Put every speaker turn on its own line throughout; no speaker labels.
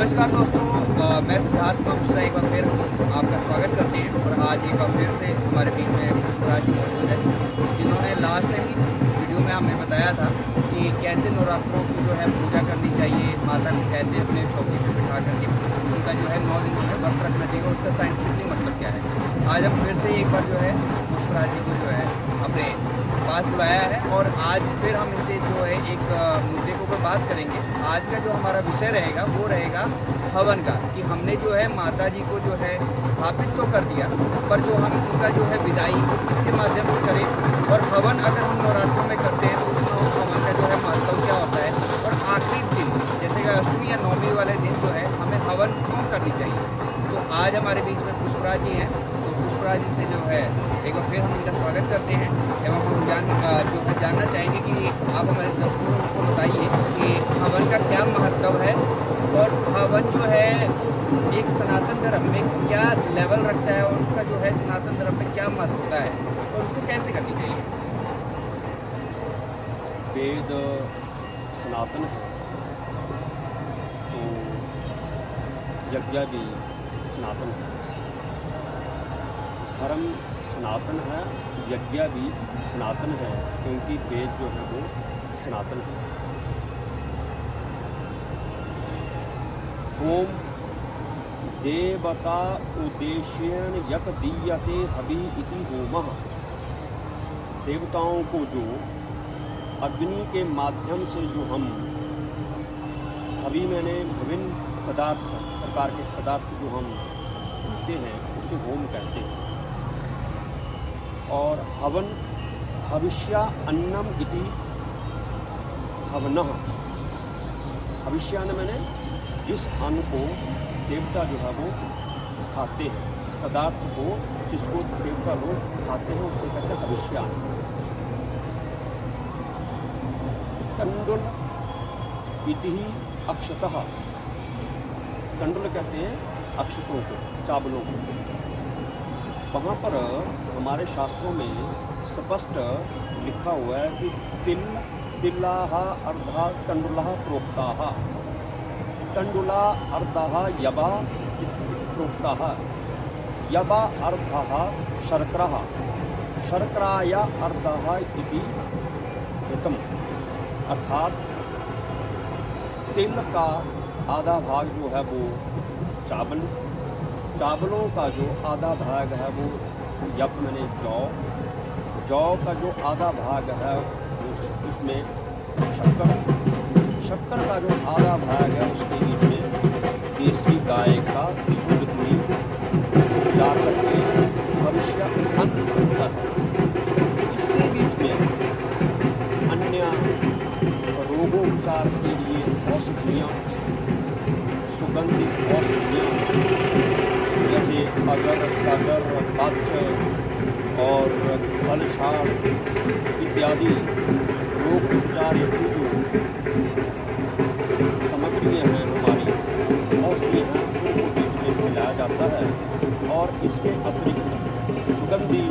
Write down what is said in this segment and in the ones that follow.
नमस्कार दोस्तों, मैं सिद्धार्थ मिश्रा एक बार फिर हम आपका स्वागत करते हैं। और आज एक बार फिर से हमारे बीच में पुष्पराज जी मौजूद है, जिन्होंने लास्ट टाइम वीडियो में हमें बताया था कि कैसे नवरात्रों की जो है पूजा करनी चाहिए, माता को कैसे अपने चौकी पर बिठा करके उनका जो है 9 दिन में व्रत रखना चाहिए, उसका साइंटिफिकली मतलब क्या है। आज हम फिर से एक बार जो है पुष्पराज जी को जो है अपने पास बुलाया है और आज फिर हम इसे जो है एक मुद्दे के ऊपर बात करेंगे। आज का जो हमारा विषय रहेगा वो रहेगा हवन का, कि हमने जो है माता जी को जो है स्थापित तो कर दिया, पर जो हम उनका जो है विदाई वो किसके माध्यम से करें। और हवन अगर हम नवरात्रों में करते हैं तो उसमें हवन का जो है महत्व क्या होता है, और आखिरी दिन जैसे कि अष्टमी या नवमी वाले दिन जो है हमें हवन क्यों करनी चाहिए। तो आज हमारे बीच में पुष्पराज जी हैं, तो पुष्पराज जी से जो है एक बार फिर हम इनका स्वागत करते हैं एवं हम जो है जानना चाहेंगे कि आप हमारे दर्शकों को बताइए कि हवन का क्या महत्व है, और हवन जो है एक सनातन धर्म में क्या लेवल रखता है, और उसका जो है सनातन धर्म में क्या महत्वता है, और उसको कैसे करनी चाहिए।
वेद सनातन है तो यज्ञ भी सनातन है, धर्म सनातन है, यज्ञ भी सनातन है, क्योंकि वेद जो है वो सनातन है। होम देवता उद्देश्येन यत दीयते हवि इति होमः। देवताओं को जो अग्नि के माध्यम से जो हम हवि मैंने विभिन्न प्रकार के पदार्थ जो हम देते हैं उसे होम कहते हैं। और हवन हविष्या अन्नम इति हवनः। हविष्यान्न मैंने जिस अन्न को देवता जो है वो खाते हैं, पदार्थ को जिसको देवता लोग खाते हैं उसे कहते हैं हविष्यान्न। तंडुल इति अक्षतः। तंडुल कहते हैं अक्षतों को, चावलों को। वहाँ पर हमारे शास्त्रों में स्पष्ट लिखा हुआ है कि तिल्लाः अर्धा तंडुलः प्रोक्ताः। तंडुला अर्धः यवा प्रोक्ताः। यवा अर्धः शर्करा, शर्कराया अर्धः इति घृतम्। अर्थात तिल का आधा भाग जो है वो चावल, चावलों का जो आधा भाग है वो यप मैंने जौ का जो आधा भाग है उसमें शक्कर, शक्कर का जो आधा भाग है उसके बीच में देसी गाय का शुद्ध घी मिला करके भविष्य अन्न बनता है। इसके बीच में अन्य रोगोपचार के लिए औषधियाँ, सुगंधित औषधियाँ जैसे अगर, कगर, पत्र और फलछाड़ इत्यादि रोग उपचार हेतु जो सामग्रियाँ हैं हमारी, औषधियाँ हैं, उनको बीच में मिलाया जाता है। और इसके अतिरिक्त सुगंधी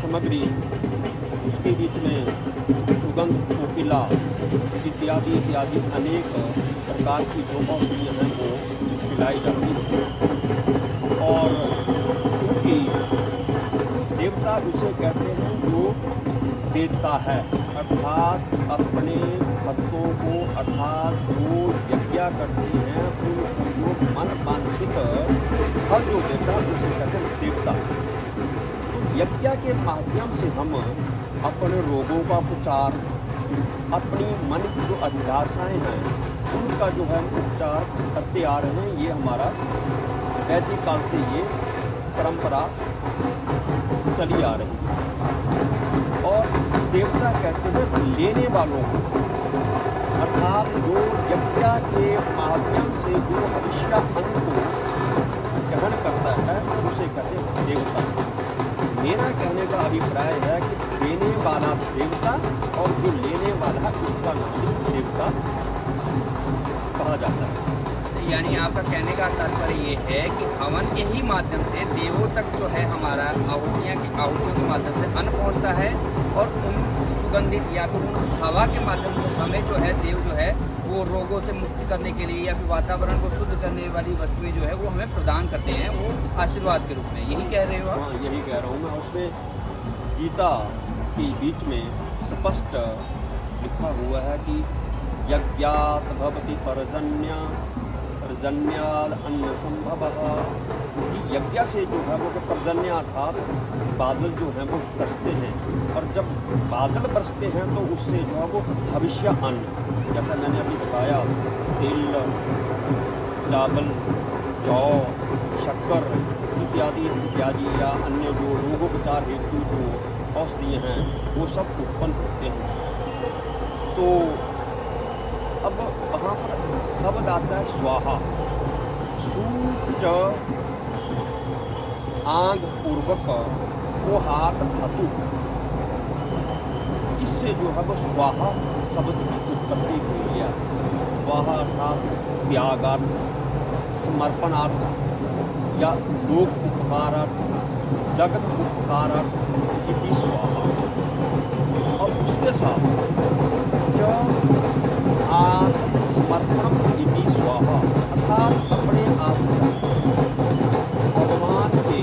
सामग्री, उसके बीच में सुगंध कोकिला इत्यादि इत्यादि अनेक प्रकार की जो औषधियाँ हैं वो मिलाई जाती है। और क्योंकि देवता उसे कहते हैं जो देता है, अर्थात अपने भक्तों को, अर्थात जो यज्ञ करते हैं उनको जो मन वांछित फल जो देता है उसे कहते हैं देवता। तो यज्ञ के माध्यम से हम अपने रोगों का उपचार, अपनी मन की जो अभिलाषाएँ हैं उनका जो है उपचार करते आ रहे हैं। ये हमारा वैदिक काल से ये परंपरा चली आ रही है। और देवता कहते हैं लेने वालों को, अर्थात जो यज्ञ के माध्यम से जो हविष्य अन्न को ग्रहण करता है उसे कहते हैं देवता। मेरा कहने का अभिप्राय है कि देने वाला देवता और जो लेने वाला है उसका नाम देवता कहा जाता है।
यानी आपका कहने का तात्पर्य ये है कि हवन के ही माध्यम से देवों तक जो है हमारा आहुतियों के माध्यम से अन्न पहुंचता है, और उन सुगंधित या फिर उन हवा के माध्यम से हमें जो है देव जो है वो रोगों से मुक्त करने के लिए या फिर वातावरण को शुद्ध करने वाली वस्तुएं जो है वो हमें प्रदान करते हैं, वो आशीर्वाद के रूप में। यही कह रहे हो आप?
हाँ, यही कह रहा हूँ मैं। उसमें गीता के बीच में स्पष्ट लिखा हुआ है कि यज्ञात भवति पर्जन्याद अन्न संभवः, कि यज्ञ से जो है वो पर्जन्य अर्थात बादल जो हैं वो बरसते हैं, और जब बादल बरसते हैं तो उससे जो है वो भविष्य अन्न, जैसा मैंने अभी बताया, तिल, चावल, जौ, शक्कर इत्यादि इत्यादि, या अन्य जो रोगोपचार हेतु जो औषधियाँ हैं वो सब उत्पन्न होते हैं। तो अब वहाँ पर शब्द आता है स्वाहा, सूच आंग पूर्वक वो हाथ धातु, इससे जो है वो स्वाहा शब्द की उत्पत्ति हुई है। स्वाहा अर्थात त्यागार्थ, समर्पणार्थ या लोक उपकारार्थ, जगत उपकारार्थ इति स्वाहा। और उसके साथ जो आत्मसमर्पणम इति स्वाहा, अर्थात अपने आप को भगवान के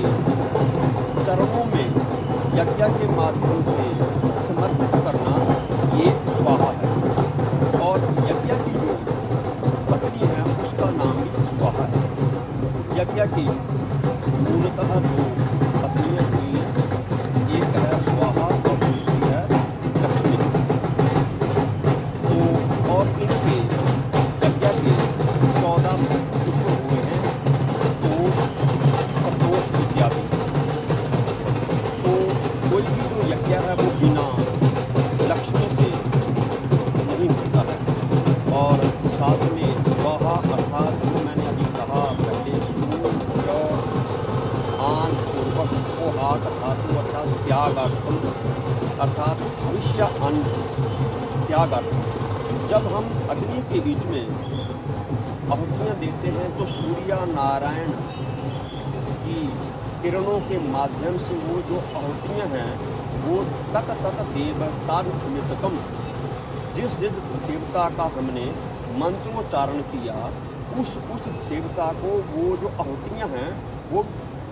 चरणों में यज्ञ के माध्यम से समर्पित करना, ये स्वाहा है। और यज्ञ की जो पत्नी है उसका नाम भी स्वाहा है। यज्ञ की मूलतः दो पत्नियाँ हुई हैं, एक है स्वाहा और दूसरी है लक्ष्मी। तो और इनके यज्ञ के 14 पुत्र हुए हैं, तोष, प्रदोष इत्यादि। तो कोई भी जो यज्ञ है वो बिना लक्ष्मी से नहीं होता है। और साथ में स्वाहा अर्थात जो मैंने अभी कहा पहले, सूर्य आन पूर्वक को हाथ धातु अर्थात त्यागार्थम, अर्थात भविष्य अन्न त्यागार्थम। जब हम अग्नि के बीच में आहुतियाँ देते हैं तो सूर्य नारायण की किरणों के माध्यम से वो जो आहुतियाँ हैं वो तत तत देवता निमित्तकम, जिस देवता का हमने मंत्रोच्चारण किया उस देवता को वो जो आहुतियाँ हैं वो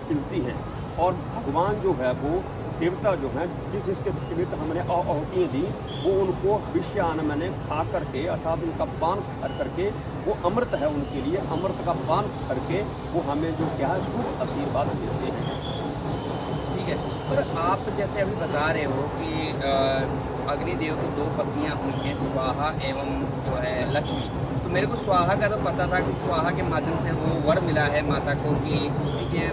मिलती हैं। और भगवान जो है वो देवता जो हैं जिसके निमित्त हमने आहुतियाँ दी वो उनको भविष्य अन्न मैंने खा करके अर्थात उनका पान कर करके, वो अमृत है उनके लिए, अमृत का पान करके वो हमें जो क्या है शुभ आशीर्वाद देते हैं।
ठीक है, पर आप जैसे अभी बता रहे हो कि अग्निदेव को दो पत्नियां हुई हैं, स्वाहा एवं जो है लक्ष्मी। तो मेरे को स्वाहा का तो पता था कि स्वाहा के माध्यम से वो वर मिला है माता को, कि उसी के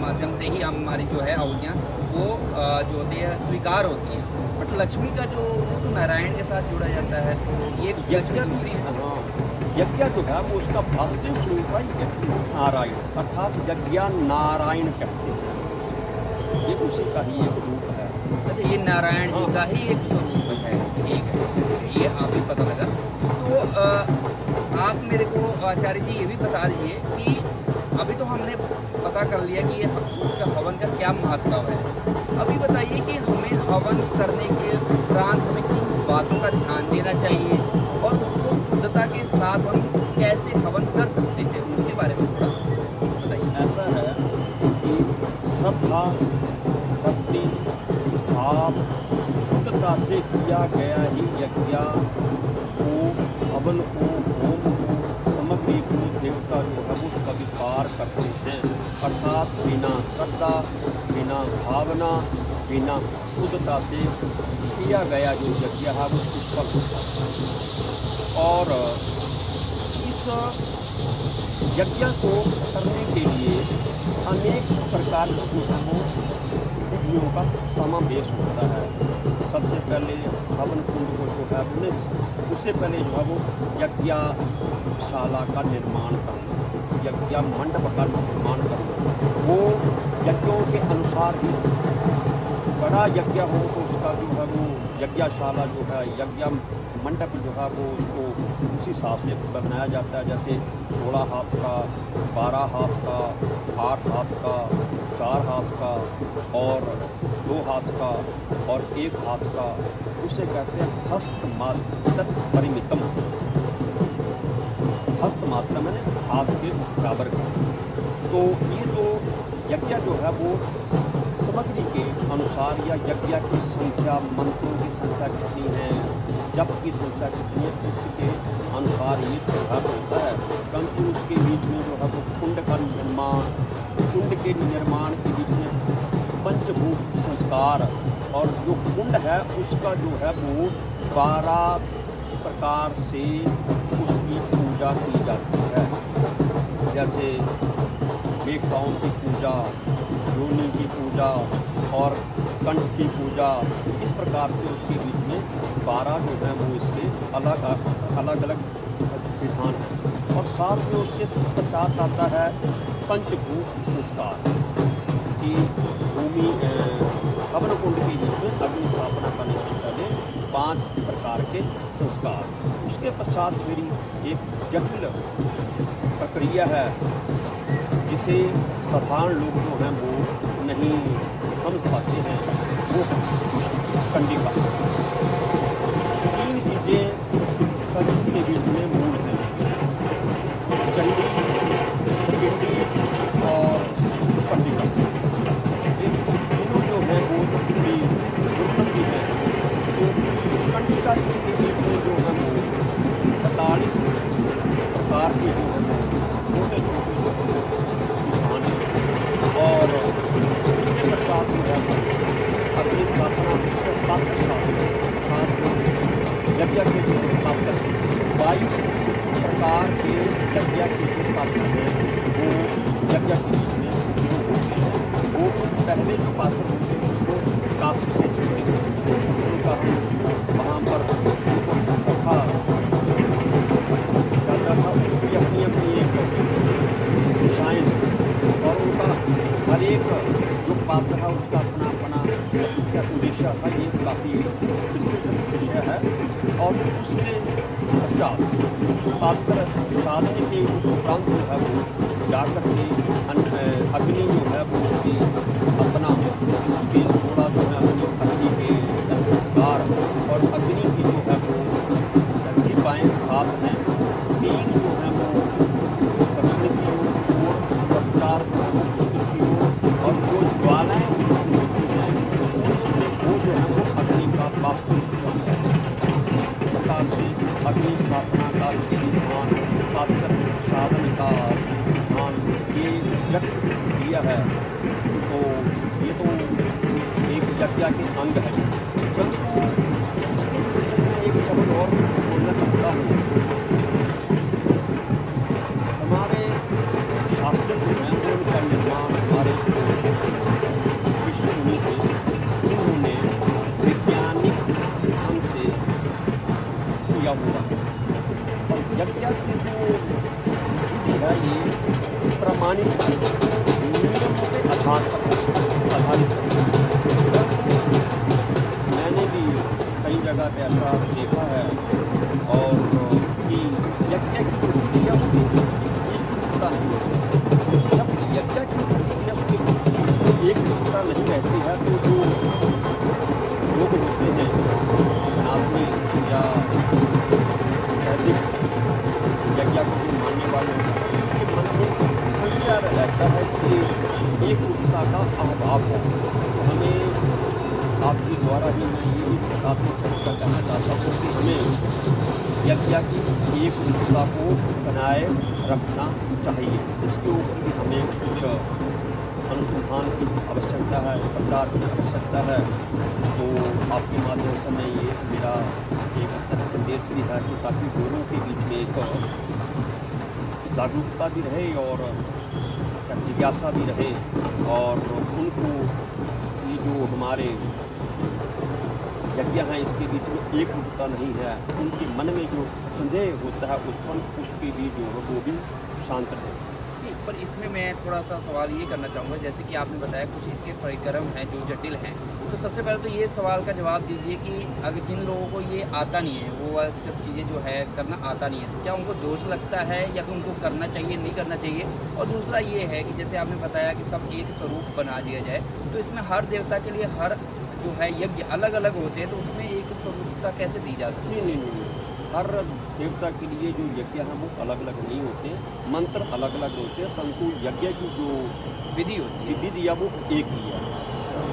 माध्यम से ही हमारी जो है आहुतियाँ वो जो होती है स्वीकार होती हैं। बट लक्ष्मी का जो वो तो नारायण के साथ जुड़ा जाता है, तो ये लक्ष्मी दूसरी है।
हाँ, यज्ञ जो है वो उसका वास्तविक स्वरूप है नारायण, अर्थात यज्ञ नारायण कहते हैं, ये उसी का ही एक रूप है।
अच्छा, ये नारायण जी का ही एक स्वरूप है। ठीक है, ये आप ही पता लगा। तो आप मेरे को आचार्य जी ये भी बता दीजिए कि अभी तो हमने पता कर लिया कि उसका हवन का क्या महत्व है। अभी बताइए कि हमें हवन करने के उपरांत हमें किन बातों का ध्यान देना चाहिए और उसको शुद्धता के साथ हम कैसे हवन कर सकते हैं, उसके बारे में थोड़ा बताइए।
ऐसा है कि श्रद्धा, भक्ति, भाव, शुद्धता से किया गया ही यज्ञ को, हवन को, होम को, सामग्री को देवता जो है वो स्वीकार करते हैं। अर्थात बिना श्रद्धा, बिना भावना, बिना शुद्धता से किया गया जो यज्ञ है वो निष्फल होता है। और इस यज्ञ को करने के लिए अनेक प्रकार की जो है वो विधियों का समावेश होता है। सबसे पहले हवन कुंड को जो है उससे पहले जो है वो यज्ञशाला का निर्माण करना, यज्ञ मंडप का निर्माण करना। वो यज्ञों के अनुसार ही, बड़ा यज्ञ हो तो उसका जो है वो यज्ञशाला जो है, यज्ञ मंडप जो है वो उसको उसी हिसाब से बनाया जाता है, जैसे 16 हाथ का, 12 हाथ का, 8 हाथ का, 4 हाथ का और 2 हाथ का और 1 हाथ का, उसे कहते हैं हस्तमात्र परिमितम। हस्तमात्र मैंने हाथ के बराबर का। तो ये तो यज्ञ जो है वो सामग्री के अनुसार या यज्ञ की संख्या, मंत्रों की संख्या कितनी है, जप की संख्या कितनी है, उसके अनुसार ये प्रभाव होता है। परंतु उसके बीच में जो है वो कुंड का निर्माण, कुंड के निर्माण के बीच में पंचभूत संस्कार और जो कुंड है उसका जो है वो 12 प्रकार से उसकी पूजा की जाती है। जैसे देवताओं की पूजा, योनि की पूजा और कंठ की पूजा, इस प्रकार से उसके बीच में 12 जो है वो इसके अलग अलग विधान हैं। और साथ में उसके पश्चात आता है पंचभूत संस्कार कि भूमि हवन कुंड के बीच में अग्नि स्थापना करने से पहले 5 प्रकार के संस्कार। उसके पश्चात फिर एक जटिल प्रक्रिया है जिसे साधारण लोग जो हैं वो नहीं समझ पाते हैं, वो कंडिका। 3 चीज़ें कंडिका के बीच में मूल हैं, चंडी, सपिंडी और कंडिका। ये तीनों जो हैं वो थोड़ी दुर्गति है। तो उस कंडिका के बीच में जो है वो 45 प्रकार के जो है वो छोटे छोटे विधान हैं। और उसके पश्चात जो है अग्नि स्थापना, उसके पात्र स्थापना अर्थात यज्ञ के जो पात्र 22 प्रकार के यज्ञ के जो पात्र हैं वो यज्ञ के बीच में उपयोग होते हैं। वो पहले जो पात्र होते थे वो कास्ट के होते थे, उनका हम वहाँ पर रखा जाता था। उनकी अपनी अपनी एक दिशाएँ थी और उनका हर एक जो पात्र है उसका अपना अपना उद्देश्य था। ये काफ़ी विस्तृत विषय है। और उसके पश्चात पात्र साधन के उपरांत जो है वो जाकर के अग्नि जो है वो उसकी स्थापना, उसकी 16 जो है अग्नि के संस्कार और अग्नि की जो है वो दीपाएँ 7 हैं, 3 जो है वो दक्षिण की ओर और 4 जो है वो उत्तर की ओर, और जो ज्वालाएँ उत्पन्न होती हैं उसमें वो जो है वो अग्नि का वास्तविक रूप है। इस प्रकार से अग्नि स्थापना का विधान, पात्र साधन का विधान, ये जटिल प्रक्रिया है। तो ये तो एक यज्ञ के अंग है। परंतु इसके विषय में एक शब्द और बोलना चाहता हूँ। हमारे शास्त्र जो हैं वो उनका निर्माण हमारे ऋषि मुनि थे, उन्होंने वैज्ञानिक ढंग से किया हुआ है। और यज्ञ की जो विधि है ये प्रमाणित है, नियमों के आधार पर आधारित है। मैंने भी कई जगह पे ऐसा देखा है और कि यज्ञ की जो विधि है उसके बीच में एकरूपता नहीं है। जब यज्ञ की जो विधि है उसके बीच में एकरूपता नहीं रहती है तो जो लोग होते हैं सनातनी या वैदिक यज्ञ को जो मानने वाले होते हैं उनके मन में संशय रहता है कि एकरूपता का अभाव है। तो हमें आपके द्वारा ही मैं ये भी सकारात्मक चर्चा करना चाहता हूँ कि हमें यज्ञ की एकरूपता को बनाए रखना चाहिए। इसके ऊपर भी हमें कुछ अनुसंधान की आवश्यकता है, प्रचार की आवश्यकता है। तो आपके माध्यम से मैं ये मेरा एक संदेश भी है कि ताकि लोगों के बीच में एक जागरूकता भी रहे और जिज्ञासा भी रहे और उनको ये जो हमारे यज्ञ हैं इसके बीच में एकरूपता नहीं है, उनके मन में जो संदेह होता है उत्पन्न उसके भी जो है वो भी शांत रहे।
पर इसमें मैं थोड़ा सा सवाल ये करना चाहूँगा, जैसे कि आपने बताया कुछ इसके परिक्रम हैं जो जटिल हैं, तो सबसे पहले तो ये सवाल का जवाब दीजिए कि अगर जिन लोगों को ये आता नहीं है, वो सब चीज़ें जो है करना आता नहीं है, तो क्या उनको दोष लगता है या फिर उनको करना चाहिए, नहीं करना चाहिए? और दूसरा ये है कि जैसे आपने बताया कि सब एक स्वरूप बना दिया जाए, तो इसमें हर देवता के लिए हर जो है यज्ञ अलग अलग होते हैं, तो उसमें एक स्वरूपता कैसे दी जा सकती है?
नहीं। हर देवता के लिए जो यज्ञ हैं वो अलग अलग नहीं होते, मंत्र अलग अलग होते हैं, परंतु यज्ञ की जो
विधि होती है।
विधि है वो एक ही है।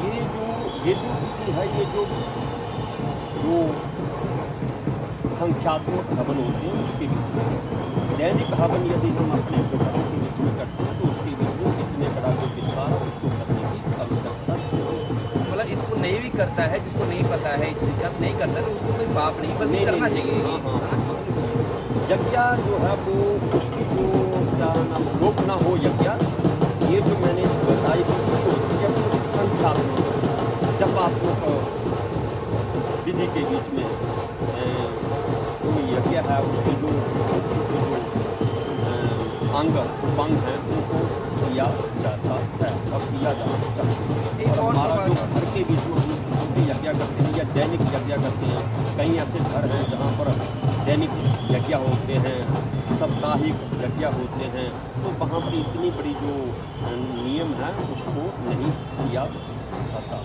ये जो विधि है, ये जो संख्यात्मक हवन होते हैं उसके बीच में दैनिक हवन यदि हम अपने घरों के बीच में करते हैं तो उसके बीच में इतने बड़ा जो विस्तार है उसको करने की आवश्यकता नहीं है।
मतलब इसको नहीं भी करता है, जिसको नहीं पता है इस चीज़ का, नहीं करता है, तो उसको कोई पाप नहीं, बल्कि करना चाहिए ये,
हाँ
है ना?
यज्ञ जो है वो उसकी जो क्या नाम लोप ना हो यज्ञ, ये जो मैंने बताई विधि होती है वो संख्यात्मक जपात्मक विधि के बीच में जो यज्ञ है उसके जो छोटे अंग उपांग हैं उनको किया जाता है और किया जाना चाहिए।
एक
और
और
हमारा
सवाल
जो घर के बीच में हम छोटे छोटे यज्ञ करते हैं या दैनिक यज्ञ करते हैं, कई ऐसे घर हैं जहाँ पर दैनिक यज्ञ होते हैं, साप्ताहिक यज्ञ होते हैं, तो वहाँ पर इतनी बड़ी जो नियम है उसको नहीं किया जाता।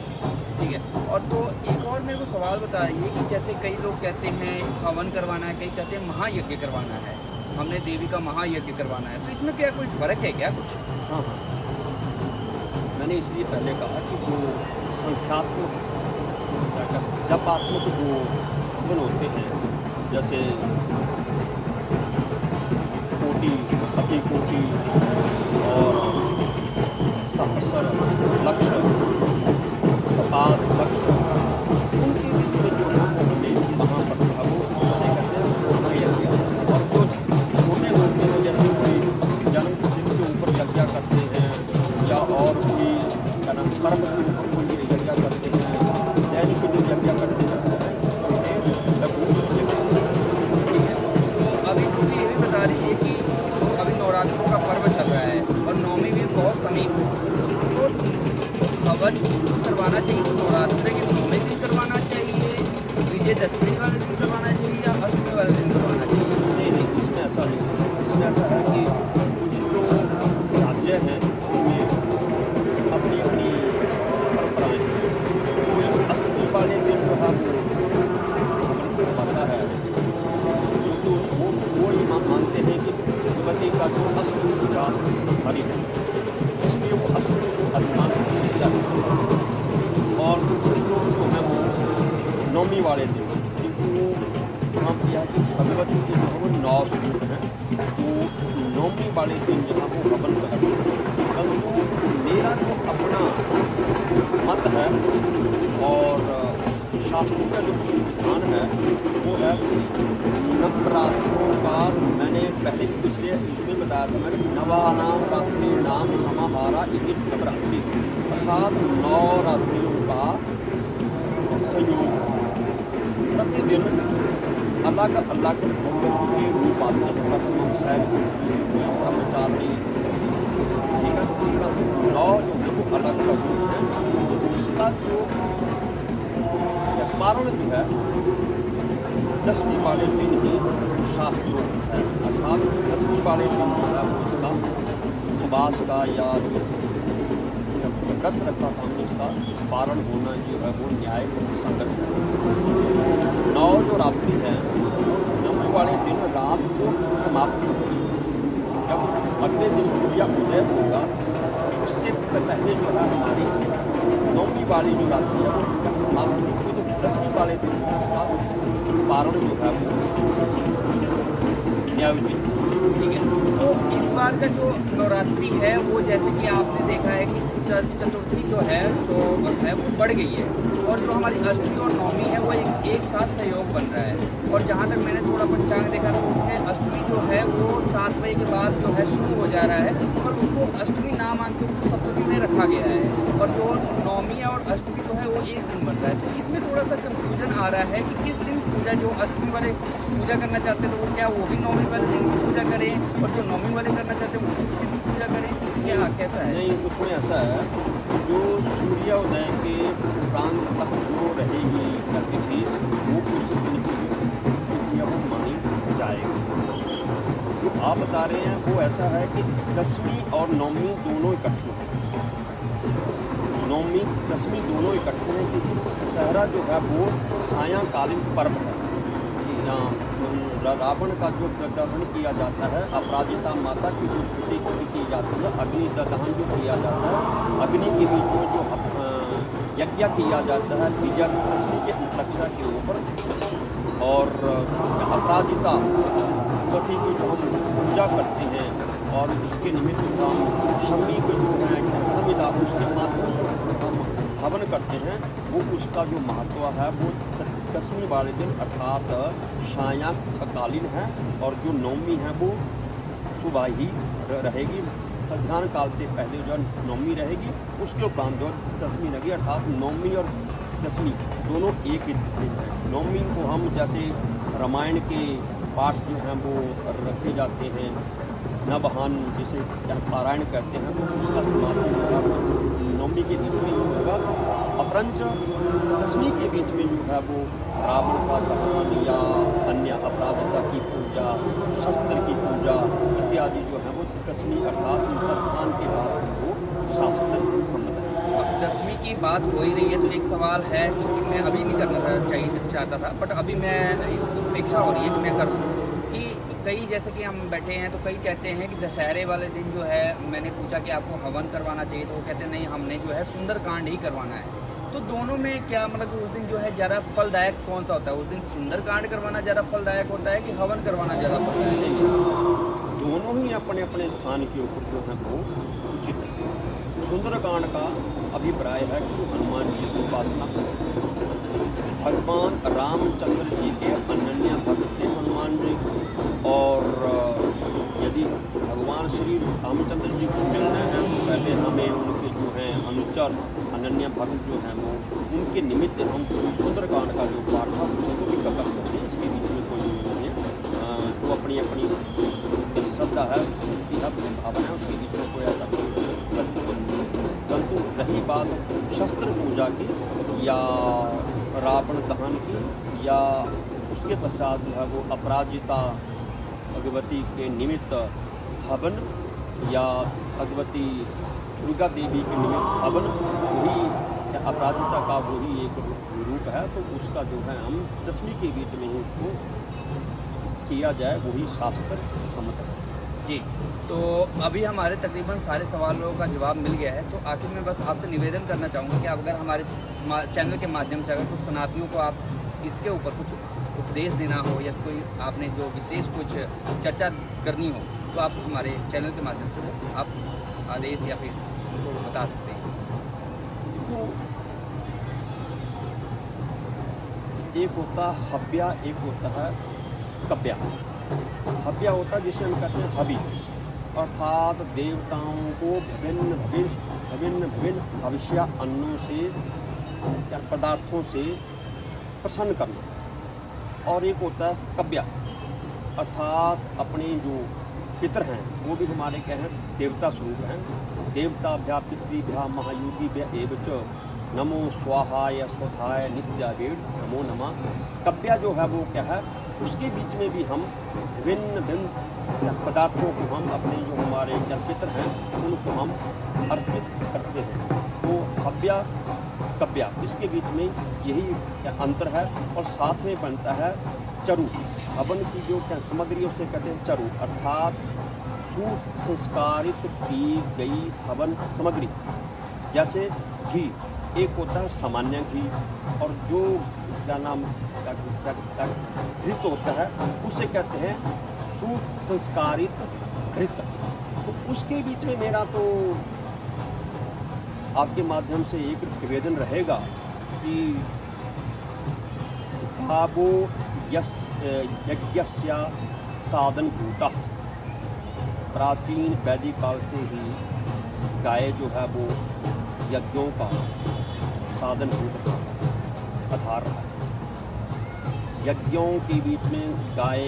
ठीक है। और तो एक और मेरे को सवाल बताइए कि जैसे कई लोग कहते हैं हवन करवाना है, कई कहते हैं महायज्ञ करवाना है, हमने देवी का महायज्ञ करवाना है, तो इसमें क्या कोई फ़र्क है क्या कुछ?
हाँ, मैंने इसलिए पहले कहा कि जो संख्यात्मक जपात्मक जो हवन होते हैं, जैसे कोटि, अति कोटि और सहस्र लक्ष, सपाद लक्ष, उनके बीच में जो है वो हमें वहाँ पर जो है वो उसे कहते हैं महायज्ञ। और जो छोटे होते हैं जैसे कोई जन्मदिन के ऊपर यज्ञ करते हैं या और कोई क्या नाम कर्म के ऊपर कोई यज्ञ करते हैं, दैनिक जो यज्ञ करते हैं वो है छोटे लघु यज्ञ।
ठीक है। तो अभी मुझे ये भी बता दीजिए कि जो अभी नवरात्रों का पर्व चल रहा है और नवमी भी बहुत समीप है, तो हवन करवाना चाहिए तो नवरात्रि के 9वें दिन करवाना चाहिए, विजयदशमी वाले दिन करवाना चाहिए या अष्टमी वाले दिन करवाना चाहिए?
नहीं, इसमें ऐसा नहीं है। इसमें ऐसा है कि कुछ जो राज्य हैं उनमें अपनी अपनी परंपराएं हैं। कोई अष्टमी वाले दिन जो है वो हवन करवाता है, क्योंकि वो ये मानते हैं कि भगवती का जो अष्टमी पूजा हमारी है, इसलिए वो अष्टमी को अधिमान देता है। और कुछ लोग जो हैं वो नवमी वाले दिन, क्योंकि वो वहाँ पर यह कि भगवती के जो है वो 9 स्वरूप हैं, तो नवमी वाले दिन जहाँ वो हवन करते हैं। परंतु मेरा जो अपना मत है और शास्त्रों का जो विधान है वो है कि नवरात्रों का, मैंने पहले पिछले इसमें बताया था, मैंने नवानाम रात्रि नाम समाहारा इति नवरात्रि, अर्थात 9 रात्रियों का संयोग प्रतिदिन अलग अलग भगवती के रूप आते हैं। प्रथम शैल ब्रह्मचारी, ठीक है, इस तरह से 9 जो है वो अलग अलग रूप हैं। तो इसका जो पारण जो है 10वीं वाले दिन ही शास्त्रोक्त है, अर्थात 10वीं वाले दिन जो है वो इसका उपवास का या जो व्रत रखा था हमने उसका पारण होना जो है वो न्याय संगत है। 9 जो रात्रि है वो 9वें वाले दिन रात को समाप्त होगी। जब अगले दिन सूर्य उदय होगा उससे पहले जो है हमारी 9वीं वाली जो रात्रि है वो समाप्त होगी, तो 10वीं वाले दिन उसका पारण जो है वो न्यायोचित।
ठीक है। तो इस बार का जो नवरात्रि है वो जैसे कि आपने देखा है कि चतुर्थी जो है वो बढ़ गई है, और जो हमारी अष्टमी और नवमी है वो एक साथ सहयोग बन रहा है। और जहाँ तक मैंने थोड़ा पंचांग देखा तो उसमें अष्टमी जो है वो 7 बजे के बाद जो है शुरू हो जा रहा है, और उसको अष्टमी ना मान के उसको सप्तमी में रखा गया है, और जो नवमी और अष्टमी जो है वो एक दिन बन रहा है। तो इसमें थोड़ा सा कन्फ्यूजन आ रहा है कि किस दिन पूजा जो अष्टमी वाले पूजा करना चाहते हैं तो वो क्या वो भी नौमी वाले दिन की पूजा करें, और जो नौमी वाले करना चाहते हैं वो भी उसी दिन पूजा करें, क्या कैसा है?
नहीं, उसमें ऐसा है कि जो सूर्योदय के प्रांत तक जो रहेगी तिथि, वो उस दिन की जो तिथि है वो मानी जाएगी। जो आप बता रहे हैं वो ऐसा है कि 10वीं और 9वीं दोनों इकट्ठी हैं। 9वीं 10वीं दोनों इकट्ठे हैं, क्योंकि दशहरा जो है वो सायंकालीन पर्व है। यहाँ रावण का जो दहन किया जाता है, अपराजिता माता की जो स्तुति की जाती है, अग्नि दहन जो किया जाता है, अग्नि के बीच में जो यज्ञ किया जाता है विजयादशमी के उपलक्ष्य के ऊपर, और अपराजिता भगवती की जो हम पूजा करते हैं और उसके निमित्त जो हम शमी को जो है संविदा उसके माध्यम से हम हवन करते हैं, वो उसका जो महत्व है वो 10वीं वाले दिन अर्थात सायंकालीन है, और जो 9वीं है वो सुबह ही रहेगी। ध्यान काल से पहले जो 9वीं रहेगी, उसके उपरांत जो 10वीं रहेगी, अर्थात 9वीं और 10वीं दोनों एक ही दिन है। 9वीं को हम जैसे रामायण के पाठ जो हैं वो रखे जाते हैं, नवहान जिसे पारायण कहते हैं, तो उसका समापन जो है वो 9वीं के बीच में ही होगा। अपरंच 10वीं के बीच में जो है वो रावण का दहन या अन्य अपराधिता की पूजा, शस्त्र की पूजा इत्यादि जो है वो 10वीं अर्थात मध्याह्न के बाद वो शास्त्र सम्मत है।
अब 10वीं की बात हो ही रही है तो एक सवाल है जो कि मैं अभी नहीं करना चाहता था, बट अभी मैं इच्छा हो रही है कि मैं कर लूँ। कि कई जैसे कि हम बैठे हैं तो कई कहते हैं कि दशहरे वाले दिन जो है, मैंने पूछा कि आपको हवन करवाना चाहिए तो वो कहते हैं नहीं, हमने जो है सुंदरकांड ही करवाना है। तो दोनों में क्या मतलब कि उस दिन जो है ज़्यादा फलदायक कौन सा होता है? उस दिन सुंदरकांड करवाना ज़्यादा फलदायक होता है कि हवन करवाना ज़्यादा फलदायक है?
दोनों ही अपने अपने स्थान के ऊपर जो है वो उचित है। सुंदरकांड का अभिप्राय है कि हनुमान जी की उपासना, भगवान रामचंद्र जी के अनन्य भक्त थे हनुमान जी, और यदि भगवान श्री रामचंद्र जी को मिलना है तो पहले हमें उनके जो हैं अनुचर अनन्य भक्त जो हैं वो उनके निमित्त हम सुंदरकांड का जो पाठ है उसको भी कर सकते हैं। इसके बीच में कोई नहीं है, वो अपनी अपनी श्रद्धा है, भक्ति है, भावना है, उसके बीच में कोई ऐसा कोई नहीं। परंतु रही बात शस्त्र पूजा की या रावण दहन की, या उसके पश्चात जो है वो अपराजिता भगवती के निमित्त हवन, या भगवती दुर्गा देवी के निमित्त हवन, वही अपराजिता का वही एक रूप है, तो उसका जो है हम 10वीं के बीच में ही उसको किया जाए, वही शास्त्र सम्मत है।
जी, तो अभी हमारे तकरीबन सारे सवालों का जवाब मिल गया है। तो आखिर में बस आपसे निवेदन करना चाहूँगा कि आप अगर हमारे चैनल के माध्यम से अगर कुछ सनातनियों को आप इसके ऊपर कुछ उपदेश देना हो या कोई आपने जो विशेष कुछ चर्चा करनी हो तो आप हमारे चैनल के माध्यम से वो आप आदेश या फिर बता सकते हैं।
देखो, एक होता हव्या, एक होता है कव्या। हव्या होता है जिसे हम कहते हैं हवि, अर्थात देवताओं को विभिन्न विभिन्न विभिन्न विभिन्न भविष्य अन्नों से या पदार्थों से प्रसन्न करना। और एक होता है कव्या, अर्थात अपने जो पितर हैं वो भी हमारे क्या हैं, देवता स्वरूप हैं। देवताभ्या पितृभ्या महायोगिभ्य एवच नमो स्वाहाय स्वधाय नित्यावेद नमो नमः। कव्या जो है वो क्या है, उसके बीच में भी हम विभिन्न विभिन्न पदार्थों को हम अपने जो हमारे पितर हैं उनको हम अर्पित करते हैं। तो हव्या कव्या इसके बीच में यही अंतर है। और साथ में बनता है चरु। हवन की जो सामग्री उसे कहते हैं चरु, अर्थात सुसंस्कारित की गई हवन सामग्री। जैसे घी, एक होता है सामान्य घी, और जो क्या नाम घृत होता है उसे कहते हैं सुसंस्कारित घृत। तो उसके बीच में मेरा तो आपके माध्यम से एक निवेदन रहेगा कि भावो यज्ञस्य साधनभूता। प्राचीन वैदिक काल से ही गाय जो है वो यज्ञों का साधनभूत रहा है, आधार रहा है। यज्ञों के बीच में गाय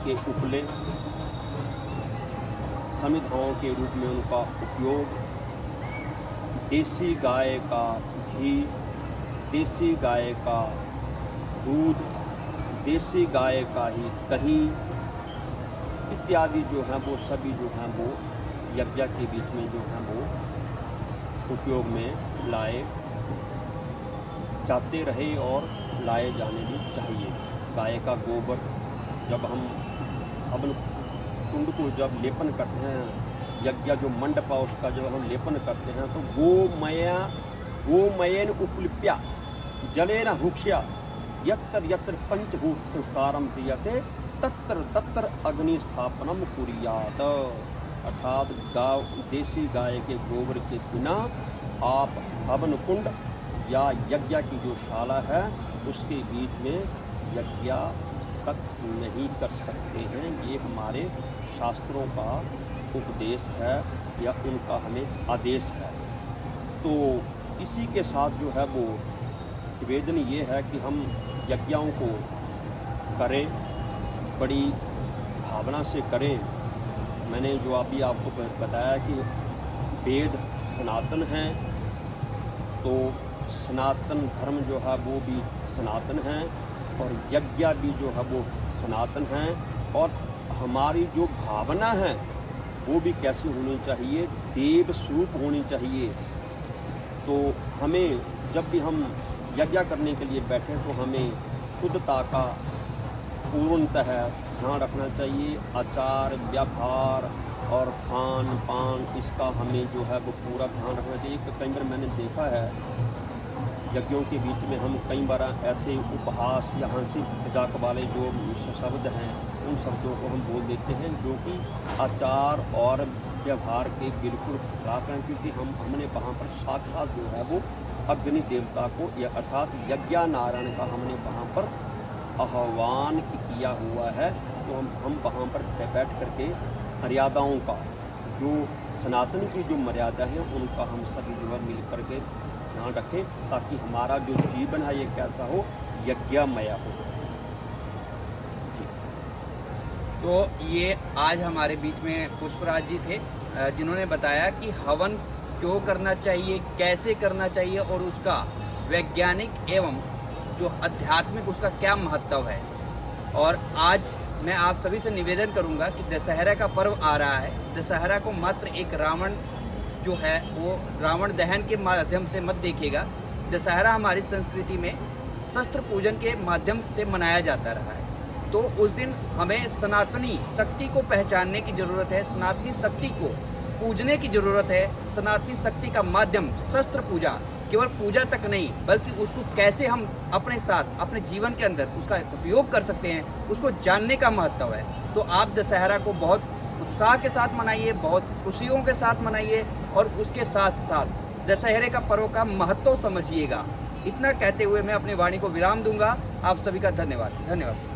के उपले समिधाओं के रूप में उनका उपयोग, देसी गाय का घी, देसी गाय का दूध, देसी गाय का ही दही इत्यादि जो हैं वो सभी जो हैं वो यज्ञ के बीच में जो हैं वो उपयोग में लाए जाते रहे और लाए जाने भी चाहिए। गाय का गोबर जब हम हवन कुंड को जब लेपन करते हैं, यज्ञ जो मंडप है उसका जब हम लेपन करते हैं, तो गोमयेन उपलिप्या जलेन हुक्ष्या यत्र यत्र पंचभूत संस्कारम क्रियते तत्र तत्र अग्नि स्थापनम कुर्यात। अर्थात गाँव देसी गाय के गोबर के बिना आप हवन कुंड या यज्ञ की जो शाला है उसके बीच में यज्ञ तक नहीं कर सकते हैं। ये हमारे शास्त्रों का उपदेश है या उनका हमें आदेश है। तो इसी के साथ जो है वो निवेदन ये है कि हम यज्ञों को करें, बड़ी भावना से करें। मैंने जो अभी आपको बताया कि वेद सनातन हैं, तो सनातन धर्म जो है वो भी सनातन है और यज्ञ भी जो है वो सनातन है। और हमारी जो भावना है वो भी कैसी होनी चाहिए, देव स्वरूप होनी चाहिए। तो हमें जब भी हम यज्ञ करने के लिए बैठे तो हमें शुद्धता का पूर्णतः ध्यान रखना चाहिए। आचार व्यवहार और खान पान इसका हमें जो है वो पूरा ध्यान रखना चाहिए। कई बार मैंने देखा है यज्ञों के बीच में हम कई बार ऐसे उपहास या हंसी मजाक वाले जो शब्द हैं उन शब्दों को हम बोल देते हैं जो कि आचार और व्यवहार के बिल्कुल खिलाफ हैं, क्योंकि हमने वहाँ पर साक्षात जो है वो अग्नि देवता को या अर्थात यज्ञ नारायण का हमने वहाँ पर आह्वान किया हुआ है। तो हम वहाँ पर बैठ करके मर्यादाओं का जो सनातन की जो मर्यादा है उनका हम सभी जो है मिल करके ध्यान रखें, ताकि हमारा जो जीवन है ये कैसा हो, यज्ञमय हो।
तो ये आज हमारे बीच में पुष्पराज जी थे जिन्होंने बताया कि हवन क्यों करना चाहिए, कैसे करना चाहिए और उसका वैज्ञानिक एवं जो आध्यात्मिक उसका क्या महत्व है। और आज मैं आप सभी से निवेदन करूंगा कि दशहरा का पर्व आ रहा है। दशहरा को मात्र एक रावण जो है वो रावण दहन के माध्यम से मत देखिएगा। दशहरा हमारी संस्कृति में शस्त्र पूजन के माध्यम से मनाया जाता रहा है। तो उस दिन हमें सनातनी शक्ति को पहचानने की ज़रूरत है, सनातनी शक्ति को पूजने की ज़रूरत है। सनातनी शक्ति का माध्यम शस्त्र पूजा, केवल पूजा तक नहीं बल्कि उसको कैसे हम अपने साथ अपने जीवन के अंदर उसका उपयोग कर सकते हैं उसको जानने का महत्व है। तो आप दशहरा को बहुत उत्साह के साथ मनाइए, बहुत खुशियों के साथ मनाइए और उसके साथ साथ दशहरे का पर्व का महत्व समझिएगा। इतना कहते हुए मैं अपनी वाणी को विराम दूंगा। आप सभी का धन्यवाद।